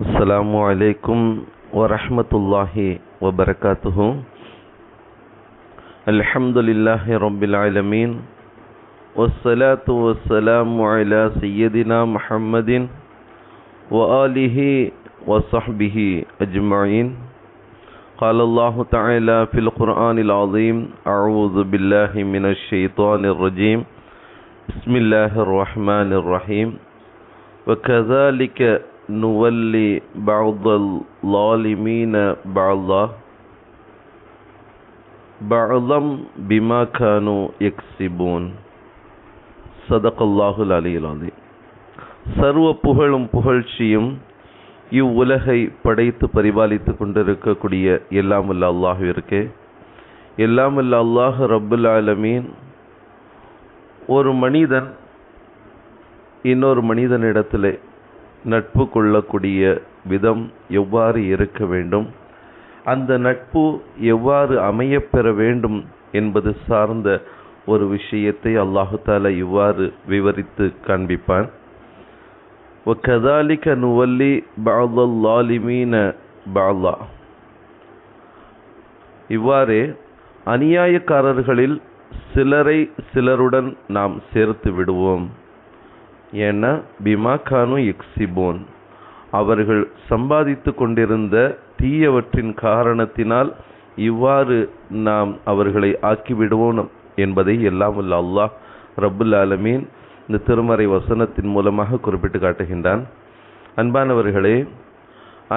السلام عليكم ورحمة الله وبركاته. الحمد لله رب العالمين، والصلاة والسلام على سيدنا محمد وآله وصحبه أجمعين. قال الله تعالى في القرآن العظيم: أعوذ بالله من الشيطان الرجيم، بسم الله الرحمن الرحيم. وكذلك نولي بعض الظالمين بعضا بما كانوا يكسبون. صدق الله العلي العظيم. சர்வ புகழும் புகழ்ச்சியும் இவ்வுலகை படைத்து பரிபாலித்து கொண்டிருக்கக்கூடிய எல்லாமல்ல அல்லாஹ்விற்கே. எல்லாமல்ல அல்லாஹ் ரப்புல் ஆலமீன் ஒரு மனிதன் இன்னொரு மனிதனிடத்திலே நட்பு கொள்ளக்கூடிய விதம் எவ்வாறு இருக்க வேண்டும், அந்த நட்பு எவ்வாறு அமையப்பெற வேண்டும் என்பது சார்ந்த ஒரு விஷயத்தை அல்லாஹு தஆலா இவ்வாறு விவரித்து காண்பிப்பான். وَكَذَلِكَ نُوَلِّي بَعْضَ الظَّالِمِينَ بَعْضًا. இவ்வாறே அநியாயக்காரர்களில் சிலரை சிலருடன் நாம் சேர்த்து விடுவோம். ஏன்னா பிமா கானு யக்ஸிபூன், அவர்கள் சம்பாதித்து கொண்டிருந்த தீயவற்றின் காரணத்தினால் இவ்வாறு நாம் அவர்களை ஆக்கிவிடுவோம் என்பதை எல்லாம் வல்ல அல்லாஹ் ரப்புல் ஆலமீன் இந்த திருமறை வசனத்தின் மூலமாக குறிப்பிட்டு காட்டுகின்றான். அன்பானவர்களே,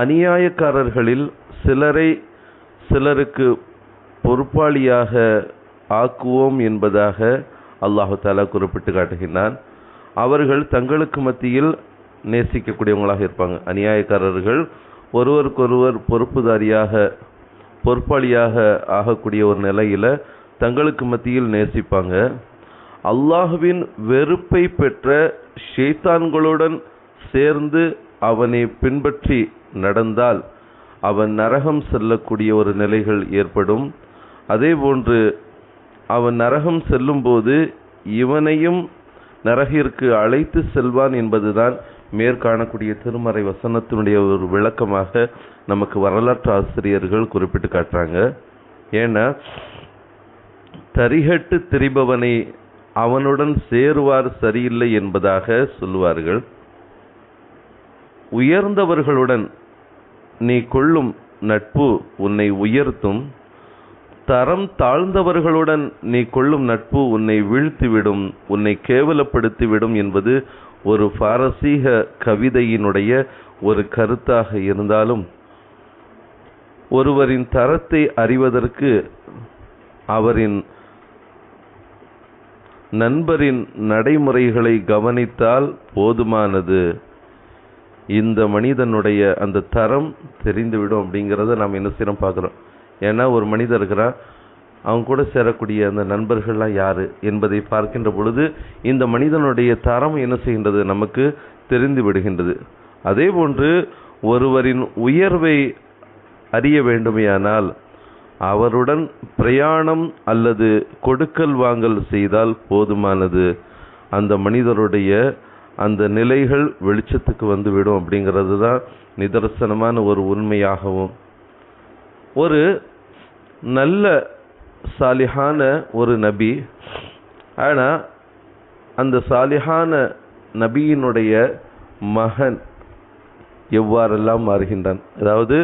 அநியாயக்காரர்களில் சிலரை சிலருக்கு பொறுப்பாளியாக ஆக்குவோம் என்பதாக அல்லாஹு தஆலா குறிப்பிட்டு காட்டுகின்றான். அவர்கள் தங்களுக்கு மத்தியில் நேசிக்கக்கூடியவங்களாக இருப்பாங்க. அநியாயக்காரர்கள் ஒருவருக்கொருவர் பொறுப்பாளியாக ஆகக்கூடிய ஒரு நிலையில் தங்களுக்கு மத்தியில் நேசிப்பாங்க. அல்லாஹுவின் வெறுப்பை பெற்ற ஷைத்தான்களுடன் சேர்ந்து அவனை பின்பற்றி நடந்தால் அவன் நரகம் செல்லக்கூடிய ஒரு நிலைகள் ஏற்படும். அதேபோன்று அவன் நரகம் செல்லும்போது இவனையும் நரகிற்கு அழைத்து செல்வான் என்பதுதான் மேற்காணக்கூடிய திருமறை வசனத்தினுடைய ஒரு விளக்கமாக நமக்கு வரலாற்று ஆசிரியர்கள் குறிப்பிட்டு காட்டுறாங்க. ஏன்னா தரிகட்டு திரிபவனை அவனுடன் சேருவார் சரியில்லை என்பதாக சொல்லுவார்கள். உயர்ந்தவர்களுடன் நீ கொள்ளும் நட்பு உன்னை உயர்த்தும், தரம் தாழ்ந்தவர்களுடன் நீ கொள்ளும் நட்பு உன்னை வீழ்த்திவிடும், உன்னை கேவலப்படுத்திவிடும் என்பது ஒரு பாரசீக கவிதையினுடைய ஒரு கருத்தாக இருந்தாலும், ஒருவரின் தரத்தை அறிவதற்கு அவரின் நண்பரின் நடைமுறைகளை கவனித்தால் போதுமானது. இந்த மனிதனுடைய அந்த தரம் தெரிந்துவிடும் அப்படிங்கிறத நாம் என்ன செய்யணும் பார்க்குறோம். ஏன்னா ஒரு மனிதர் இருக்கிறான், அவங்க கூட சேரக்கூடிய அந்த நண்பர்கள்லாம் யார் என்பதை பார்க்கின்ற பொழுது இந்த மனிதனுடைய தரம் என்ன செய்கின்றது, நமக்கு தெரிந்து விடுகின்றது. அதே போன்று ஒருவரின் உயர்வை அறிய வேண்டுமேயானால் அவருடன் பிரயாணம் அல்லது கொடுக்கல் வாங்கல் செய்தால் போதுமானது. அந்த மனிதருடைய அந்த நிலைகள் வெளிச்சத்துக்கு வந்துவிடும் அப்படிங்கிறது தான் நிதர்சனமான ஒரு உண்மையாகவும். ஒரு நல்ல சாலிஹான ஒரு நபி, ஆனால் அந்த சாலிஹான நபியினுடைய மகன் எவ்வாறெல்லாம் மாறுகின்றான், அதாவது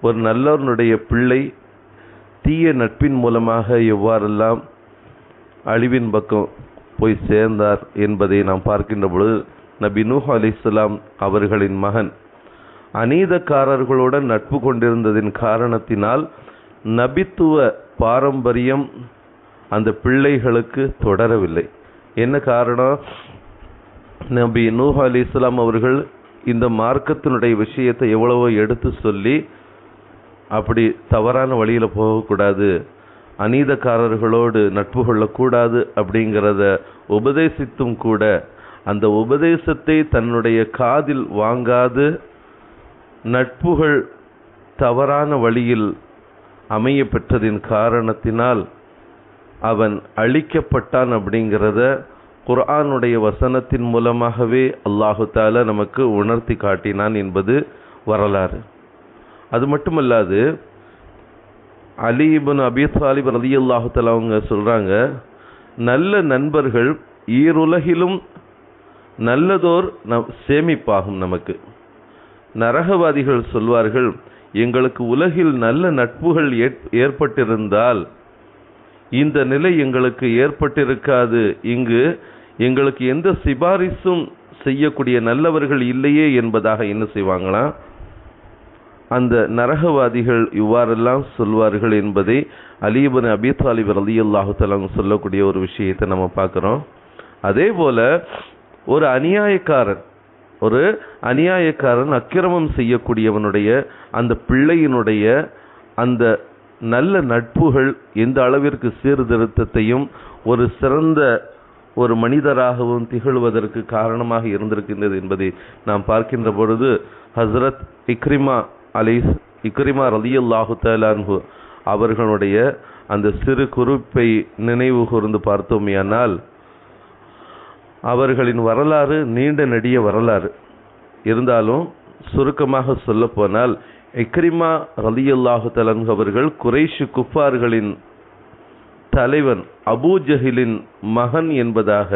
ஒரு நல்லவனுடைய பிள்ளை தீய நட்பின் மூலமாக எவ்வாறெல்லாம் அழிவின் பக்கம் போய் சேர்ந்தார் என்பதை நாம் பார்க்கின்ற பொழுது, நபி நூஹ் அலைஹிஸ்ஸலாம் அவர்களின் மகன் அநீதக்காரர்களுடன் நட்பு கொண்டிருந்ததின் காரணத்தினால் நபித்துவ பாரம்பரியம் அந்த பிள்ளைகளுக்கு தொடரவில்லை. என்ன காரணம்? நபி நூஹ் அலைஹிஸ்ஸலாம் அவர்கள் இந்த மார்க்கத்தினுடைய விஷயத்தை எவ்வளவோ எடுத்து சொல்லி அப்படி தவறான வழியில் போகக்கூடாது, அநீதக்காரர்களோடு நட்பு கொள்ளக்கூடாது அப்படிங்கிறத உபதேசித்தும் கூட அந்த உபதேசத்தை தன்னுடைய காதில் வாங்காது நட்புகள் தவறான வழியில் அமைய பெற்றதின் காரணத்தினால் அவன் அழிக்கப்பட்டான் அப்படிங்கிறத குர்ஆனுடைய வசனத்தின் மூலமாகவே அல்லாஹு தஆலா நமக்கு உணர்த்தி காட்டினான் என்பது வரலாறு. அது மட்டுமல்லாது அலி இப்னு அபீ தாலிப் ரலியல்லாஹு தஆலா அவங்க சொல்றாங்க, நல்ல நண்பர்கள் ஈருலகிலும் நல்லதோர் சேமிப்பாகும் நமக்கு. நரகவாதிகள் சொல்வார்கள், எங்களுக்கு உலகில் நல்ல நட்புகள் ஏற்பட்டிருந்தால் இந்த நிலை எங்களுக்கு ஏற்பட்டிருக்காது, இங்கு எங்களுக்கு எந்த சிபாரிசும் செய்யக்கூடிய நல்லவர்கள் இல்லையே என்பதாக என்ன செய்வாங்களாம், அந்த நரகவாதிகள் இவ்வாறெல்லாம் சொல்வார்கள் என்பதை அலி இப்னு அபீ தாலிப் ரலியல்லாஹு தஆலா சொல்லக்கூடிய ஒரு விஷயத்தை நம்ம பார்க்குறோம். அதே போல ஒரு அநியாயக்காரன் அக்கிரமம் செய்யக்கூடியவனுடைய அந்த பிள்ளையினுடைய அந்த நல்ல நட்புகள் எந்த அளவிற்கு சீர்திருத்தத்தையும் ஒரு சிறந்த ஒரு மனிதராகவும் திகழ்வதற்கு காரணமாக இருந்திருக்கின்றது என்பதை நாம் பார்க்கின்ற பொழுது ஹஸ்ரத் இக்ரிமா ரலியல்லாஹு தஆலா அன்ஹு அவர்களுடைய அந்த சிறு குறிப்பை நினைவு கூர்ந்து பார்த்தோமேயானால் அவர்களின் வரலாறு நீண்ட நெடிய வரலாறு. இருந்தாலும் சுருக்கமாக சொல்ல போனால் இக்ரிமா ரலியல்லாஹு தஆலா அன்ஹு அவர்கள் குறைஷ் குஃபார்களின் தலைவன் அபூ ஜஹிலின் மகன் என்பதாக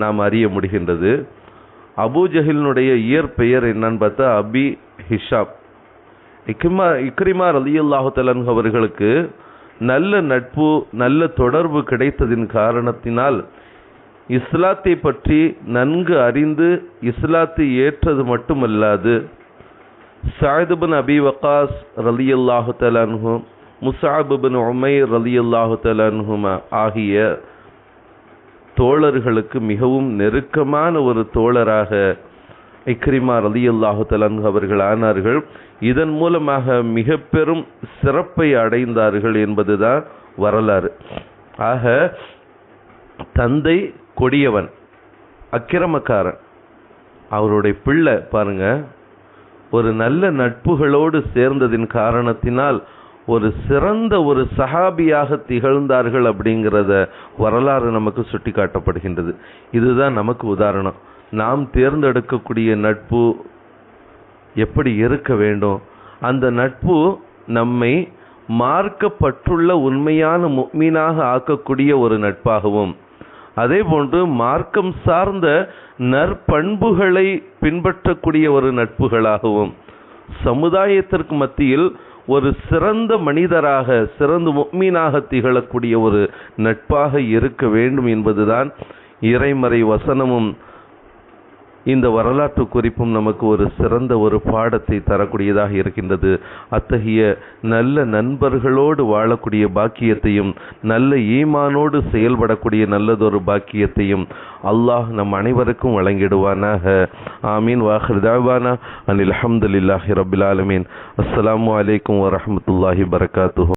நாம் அறிய முடிகின்றது. அபூ ஜஹிலினுடைய இயற்பெயர் என்னன்னு பார்த்தா அபி ஹிஷாம். இக்ரிமா ரலியல்லாஹு தஆலா அன்ஹு அவர்களுக்கு நல்ல நட்பு நல்ல தொடர்பு கிடைத்ததின் காரணத்தினால் இஸ்லாத்தை பற்றி நன்கு அறிந்து இஸ்லாத்தை ஏற்றது மட்டுமல்லாது சஅத் இப்னு அபீ வக்காஸ் ரலியல்லாஹு தஆலா அன்ஹு, முஸ்அப் இப்னு உமைர் ரலியல்லாஹு தஆலா அன்ஹுமா ஆகிய தோழர்களுக்கு மிகவும் நெருக்கமான ஒரு தோழராக இக்ரிமா ரலியல்லாஹு தஆலா அன்ஹு அவர்கள் ஆனார்கள். இதன் மூலமாக மிக பெரும் சிறப்பை அடைந்தார்கள் என்பதுதான் வரலாறு. ஆக தந்தை கொடியவன், அக்கிரமக்காரன், அவருடைய பிள்ளை பாருங்க ஒரு நல்ல நட்புகளோடு சேர்ந்ததின் காரணத்தினால் ஒரு சிறந்த ஒரு சஹாபியாக திகழ்ந்தார்கள் அப்படிங்கிறத வரலாறு நமக்கு சுட்டி காட்டப்படுகின்றது. இதுதான் நமக்கு உதாரணம். நாம் தேர்ந்தெடுக்கக்கூடிய நட்பு எப்படி இருக்க வேண்டும், அந்த நட்பு நம்மை மார்க்கப்பட்டுள்ள உண்மையான முஃமினாக ஆக்கக்கூடிய ஒரு நட்பாகவும், அதே போன்று மார்க்கம் சார்ந்த நற்பண்புகளை பின்பற்றக்கூடிய ஒரு நட்புகளாகவும், சமுதாயத்திற்கு மத்தியில் ஒரு சிறந்த மனிதராக சிறந்த முஃமினாக திகழக்கூடிய ஒரு நட்பாக இருக்க வேண்டும் என்பதுதான் இறைமறை வசனமும் இந்த வரலாற்று குறிப்பும் நமக்கு ஒரு சிறந்த ஒரு பாடத்தை தரக்கூடியதாக இருக்கின்றது. அத்தகைய நல்ல நண்பர்களோடு வாழக்கூடிய பாக்கியத்தையும் நல்ல ஈமானோடு செயல்படக்கூடிய நல்லதொரு பாக்கியத்தையும் அல்லாஹ் நம் அனைவருக்கும் வழங்கிடுவானாக. ஆமீன். வாஹிர் தஅவானா அனில் ஹம்துலில்லாஹி ரப்பில் ஆலமீன். அஸ்ஸலாமு அலைக்கும் வரஹ்மத்துல்லாஹி வபரகாத்துஹு.